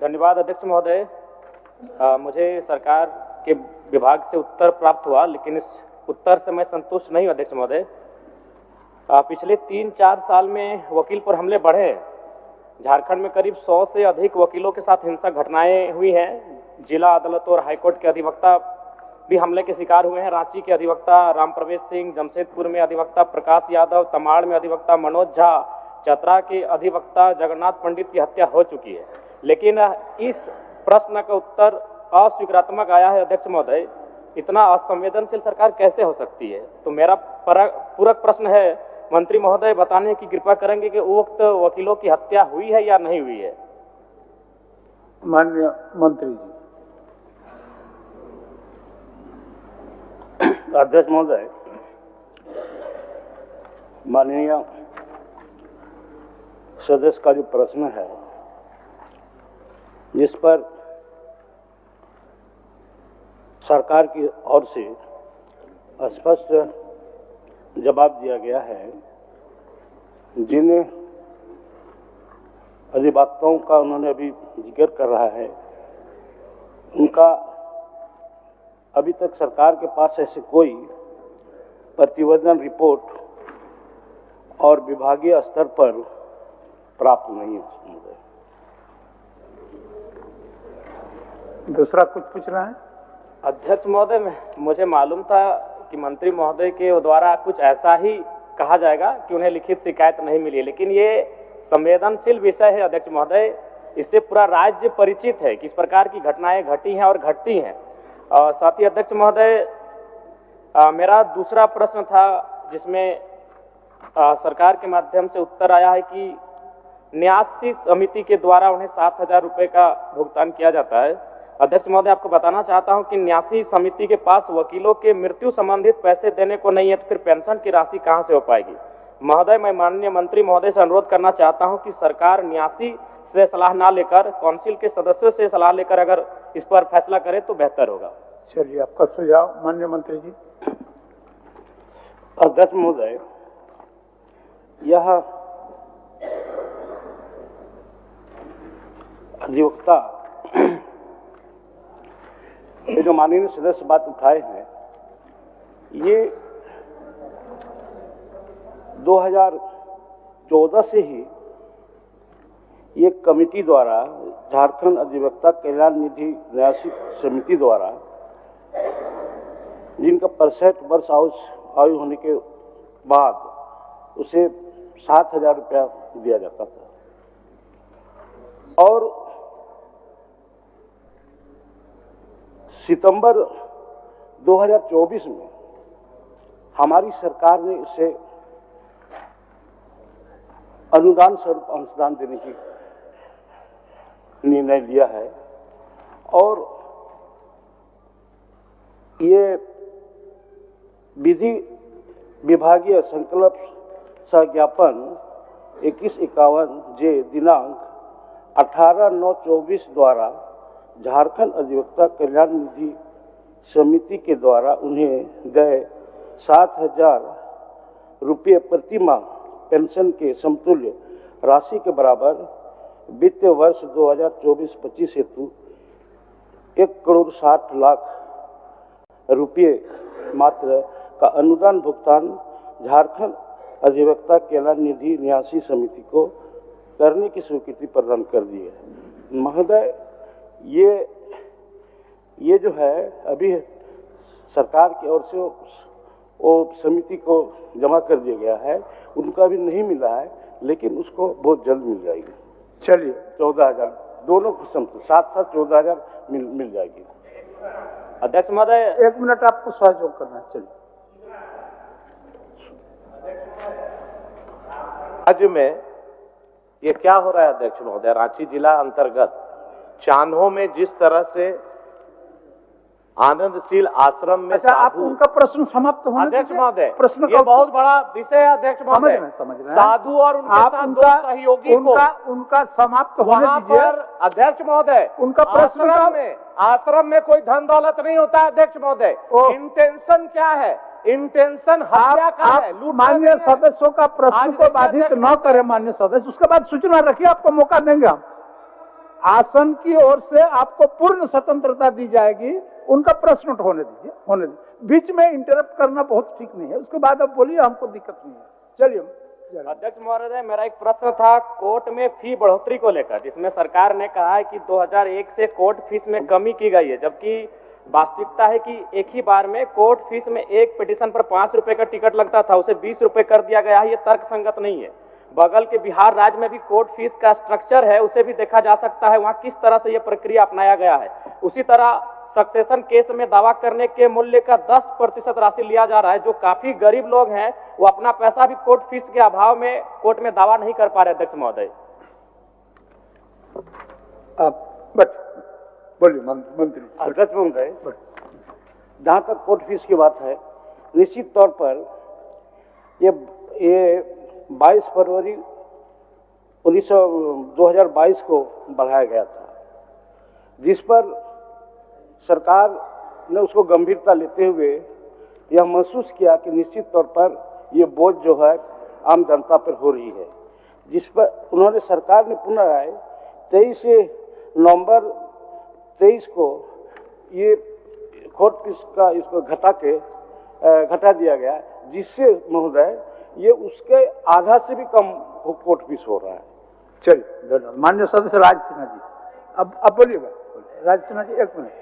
धन्यवाद अध्यक्ष महोदय। मुझे सरकार के विभाग से उत्तर प्राप्त हुआ, लेकिन इस उत्तर से मैं संतुष्ट नहीं हूं अध्यक्ष महोदय। पिछले 3-4 साल में वकील पर हमले बढ़े हैं। झारखंड में करीब 100 से अधिक वकीलों के साथ हिंसक घटनाएं हुई हैं। जिला अदालत और हाईकोर्ट के अधिवक्ता भी हमले के शिकार हुए हैं। रांची के अधिवक्ता राम प्रवेश सिंह, जमशेदपुर में अधिवक्ता प्रकाश यादव, तमाड़ में अधिवक्ता मनोज झा, चतरा के अधिवक्ता जगन्नाथ पंडित की हत्या हो चुकी है। लेकिन इस प्रश्न का उत्तर अस्वीकारात्मक आया है अध्यक्ष महोदय। इतना असंवेदनशील सरकार कैसे हो सकती है? तो मेरा पूरक प्रश्न है, मंत्री महोदय बताने की कृपा करेंगे कि उक्त वकीलों की हत्या हुई है या नहीं हुई है? माननीय मंत्री जी। अध्यक्ष महोदय, माननीय सदस्य का जो प्रश्न है, जिस पर सरकार की ओर से स्पष्ट जवाब दिया गया है, जिन अधिवक्ताओं का उन्होंने अभी जिक्र कर रहा है, उनका अभी तक सरकार के पास ऐसे कोई प्रतिवेदन रिपोर्ट और विभागीय स्तर पर प्राप्त नहीं है। दूसरा कुछ पूछ रहा है? अध्यक्ष महोदय, मुझे मालूम था कि मंत्री महोदय के द्वारा कुछ ऐसा ही कहा जाएगा कि उन्हें लिखित शिकायत नहीं मिली है, लेकिन ये संवेदनशील विषय है अध्यक्ष महोदय। इससे पूरा राज्य परिचित है कि इस प्रकार की घटनाएं घटी हैं और घटती हैं। साथ ही अध्यक्ष महोदय, मेरा दूसरा प्रश्न था, जिसमें सरकार के माध्यम से उत्तर आया है कि न्यासी समिति के द्वारा उन्हें 7,000 रुपये का भुगतान किया जाता है। अध्यक्ष महोदय, आपको बताना चाहता हूं कि न्यासी समिति के पास वकीलों के मृत्यु संबंधित पैसे देने को नहीं है, तो फिर पेंशन की राशि कहां से हो पाएगी? महोदय, मैं माननीय मंत्री महोदय से अनुरोध करना चाहता हूं कि सरकार न्यासी से सलाह ना लेकर काउंसिल के सदस्यों से सलाह लेकर अगर इस पर फैसला करे तो बेहतर होगा। चलिए, आपका सुझाव माननीय मंत्री जी। अध्यक्ष महोदय, यह अधिवक्ता ये जो माननीय सदस्य बात उठाए हैं, ये 2014 से ही ये कमेटी द्वारा, झारखंड अधिवक्ता कल्याण निधि न्यासी समिति द्वारा, जिनका 65 वर्ष आयु होने के बाद उसे 7,000 रुपया दिया जाता था। और सितंबर 2024 में हमारी सरकार ने इसे अनुदान स्वरूप अंशदान देने की निर्णय लिया है। और ये विधि विभागीय संकल्प सज्ञापन 2151 जे दिनांक 18/9/24 द्वारा झारखंड अधिवक्ता कल्याण निधि समिति के द्वारा उन्हें गए 7,000 रुपये प्रति माह पेंशन के समतुल्य राशि के बराबर वित्तीय वर्ष 2024-25 हेतु 1,60,00,000 रुपये मात्र का अनुदान भुगतान झारखंड अधिवक्ता कल्याण निधि न्यासी समिति को करने की स्वीकृति प्रदान कर दी है। महोदय, ये जो है अभी सरकार की ओर से वो समिति को जमा कर दिया गया है, उनका भी नहीं मिला है, लेकिन उसको बहुत जल्द मिल जाएगी। चलिए, 14,000 दोनों को साथ 14,000 मिल जाएगी। अध्यक्ष महोदय, 1 मिनट आपको सहयोग करना है। चलिए। राज्य में ये क्या हो रहा है अध्यक्ष महोदय? रांची जिला अंतर्गत चान्हो में जिस तरह से आनंदशील आश्रम में अच्छा, आप उनका प्रश्न समाप्त होने अध्यक्ष महोदय, प्रश्न ये बहुत बड़ा विषय है अध्यक्ष महोदय। समझ रहे हैं। साधु और उनके साथ दो सहयोगी उनका समाप्त होने दीजिए। अध्यक्ष महोदय, उनका प्रश्न आश्रम में कोई धन दौलत नहीं होता है अध्यक्ष महोदय। इंटेंशन क्या है? इंटेंशन हत्या का है। माननीय सदस्यों का प्रश्न को बाधित न करें माननीय सदस्य, उसके बाद सूचना रखिए, आपको मौका देंगे हम। आसन की ओर से आपको पूर्ण स्वतंत्रता दी जाएगी। उनका प्रश्न होने दीजिए। बीच में इंटरप्ट करना बहुत ठीक नहीं है। उसके बाद आप बोलिए, हमको दिक्कत नहीं है। चलिए। अध्यक्ष महोदय, मेरा एक प्रश्न था कोर्ट में फी बढ़ोतरी को लेकर, जिसमें सरकार ने कहा है कि 2001 से कोर्ट फीस में कमी की गई है, जबकि वास्तविकता है कि एक ही बार में कोर्ट फीस में एक पिटीशन पर 5 रुपए का टिकट लगता था, उसे 20 रुपए कर दिया गया है। ये तर्कसंगत नहीं है। बगल के बिहार राज्य में भी कोर्ट फीस का स्ट्रक्चर है, उसे भी देखा जा सकता है वहां किस तरह से यह प्रक्रिया अपनाया गया है। उसी तरह सक्सेशन केस में दावा करने के मूल्य का 10% राशि लिया जा रहा है। जो काफी गरीब लोग हैं वो अपना पैसा भी कोर्ट फीस के अभाव में कोर्ट में दावा नहीं कर पा रहे। अध्यक्ष महोदय, बोलिए मंत्री। अध्यक्ष महोदय, जहाँ तक कोर्ट फीस की बात है, निश्चित तौर पर ये 22 फरवरी 2022 को बढ़ाया गया था, जिस पर सरकार ने उसको गंभीरता लेते हुए यह महसूस किया कि निश्चित तौर पर ये बोझ जो है आम जनता पर हो रही है, जिस पर उन्होंने सरकार ने पुनः 23 नवंबर 23 को ये कोर्ट फीस का इसको घटा दिया गया, जिससे महोदय ये उसके आधा से भी कम कोर्ट फीस हो रहा है। चलिए, माननीय सदस्य राज सिन्हा जी, अब बोलिएगा। राज सिन्हा जी, 1 मिनट।